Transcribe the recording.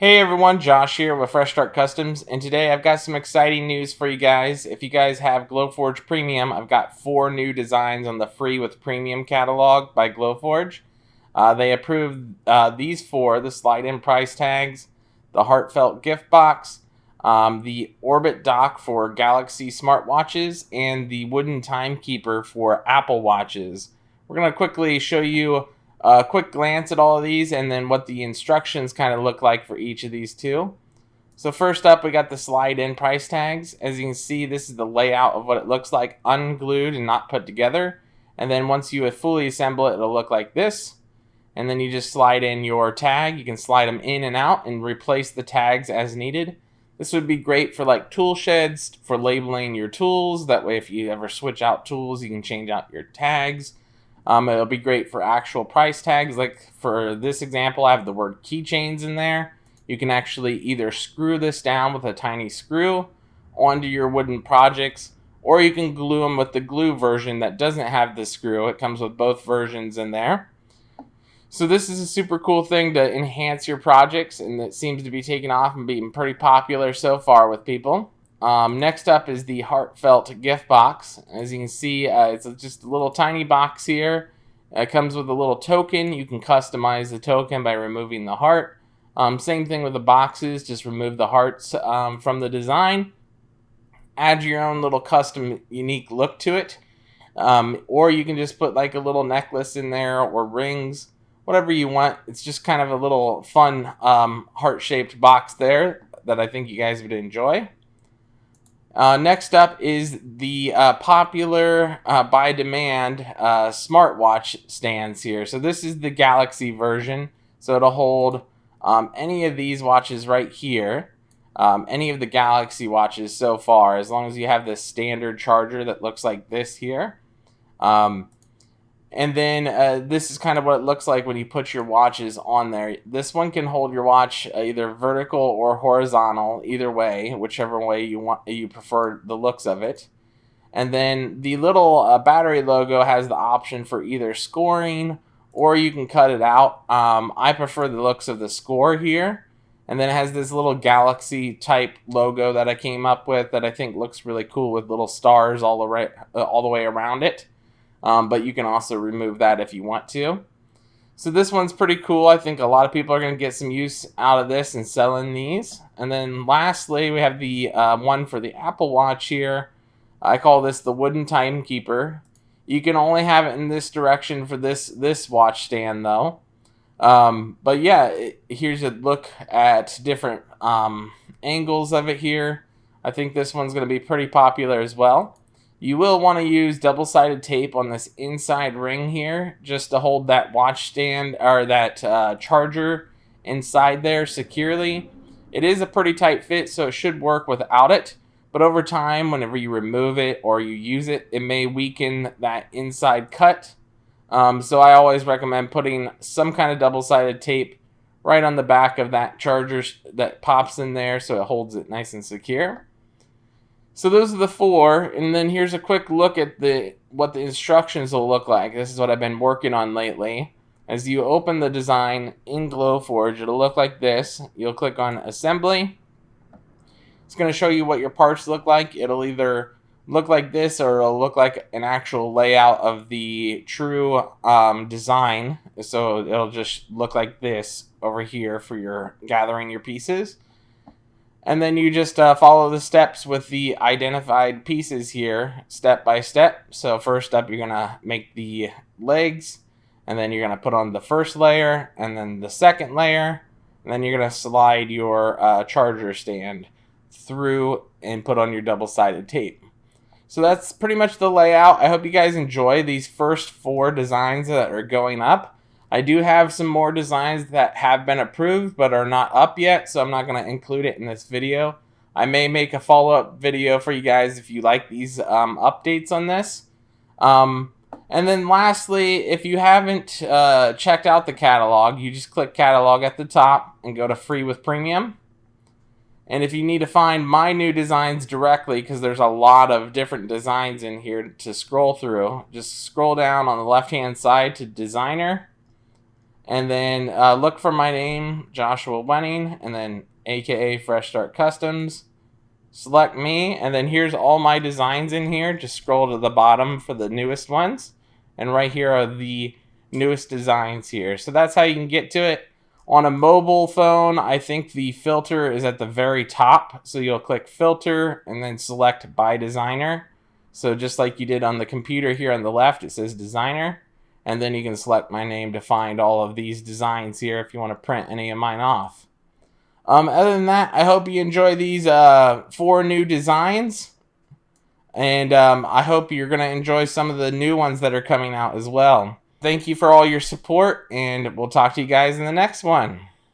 Hey everyone, Josh here with Fresh Start Customs, and today I've got some exciting news for you guys. If you guys have Glowforge Premium, I've got 4 new designs on the Free with Premium catalog by Glowforge. They approved these 4, the slide-in price tags, the heartfelt gift box, the Orbit dock for Galaxy smartwatches, and the wooden timekeeper for Apple watches. We're going to quickly show you a quick glance at all of these and then what the instructions kind of look like for each of these two. So first up, we got the slide-in price tags. As you can see, this is the layout of what it looks like unglued and not put together. And then once you fully assemble it, it'll look like this. And then you just slide in your tag. You can slide them in and out and replace the tags as needed. This would be great for like tool sheds, for labeling your tools. That way if you ever switch out tools, you can change out your tags. It'll be great for actual price tags. Like for this example, I have the word keychains in there. You can actually either screw this down with a tiny screw onto your wooden projects, or you can glue them with the glue version that doesn't have the screw. It comes with both versions in there. So this is a super cool thing to enhance your projects, and it seems to be taking off and being pretty popular so far with people. Next up is the heartfelt gift box. As you can see, it's just a little tiny box here. It comes with a little token. You can customize the token by removing the heart. Same thing with the boxes, just remove the hearts from the design. Add your own little custom unique look to it. Or you can just put like a little necklace in there or rings, whatever you want. It's just kind of a little fun heart-shaped box there that I think you guys would enjoy. Next up is the popular by demand smartwatch stands here. So this is the Galaxy version. So it'll hold any of these watches right here. Any of the Galaxy watches so far, as long as you have this standard charger that looks like this here. And then this is kind of what it looks like when you put your watches on there. This one can hold your watch either vertical or horizontal, either way, whichever way you prefer the looks of it. And then the little battery logo has the option for either scoring or you can cut it out. I prefer the looks of the score here. And then it has this little Galaxy type logo that I came up with that I think looks really cool with little stars all the way around it. But you can also remove that if you want to. So this one's pretty cool. I think a lot of people are going to get some use out of this and selling these. And then lastly, we have the one for the Apple Watch here. I call this the wooden timekeeper. You can only have it in this direction for this watch stand though. But yeah, here's a look at different angles of it here. I think this one's going to be pretty popular as well. You will want to use double-sided tape on this inside ring here just to hold that watch stand or that charger inside there securely. It is a pretty tight fit, so it should work without it. But over time, whenever you remove it or you use it, it may weaken that inside cut. So I always recommend putting some kind of double-sided tape right on the back of that charger that pops in there so it holds it nice and secure. So those are the 4, and then here's a quick look at what the instructions will look like. This is what I've been working on lately. As you open the design in Glowforge, it'll look like this. You'll click on Assembly. It's going to show you what your parts look like. It'll either look like this or it'll look like an actual layout of the true design. So it'll just look like this over here for your gathering your pieces. And then you just follow the steps with the identified pieces here, step by step. So first up, you're going to make the legs, and then you're going to put on the first layer, and then the second layer, and then you're going to slide your charger stand through and put on your double-sided tape. So that's pretty much the layout. I hope you guys enjoy these first 4 designs that are going up. I do have some more designs that have been approved but are not up yet, so I'm not going to include it in this video. I may make a follow-up video for you guys if you like these updates on this. And then lastly, if you haven't checked out the catalog, you just click catalog at the top and go to free with premium. And if you need to find my new designs directly, because there's a lot of different designs in here to scroll through, just scroll down on the left-hand side to designer. And then look for my name, Joshua Wenning, and then aka Fresh Start Customs. Select me, and then here's all my designs in here. Just scroll to the bottom for the newest ones. And right here are the newest designs here. So that's how you can get to it. On a mobile phone, I think the filter is at the very top. So you'll click filter and then select by designer. So just like you did on the computer here on the left, it says designer. And then you can select my name to find all of these designs here if you want to print any of mine off. Other than that, I hope you enjoy these 4 new designs. And I hope you're going to enjoy some of the new ones that are coming out as well. Thank you for all your support, and we'll talk to you guys in the next one.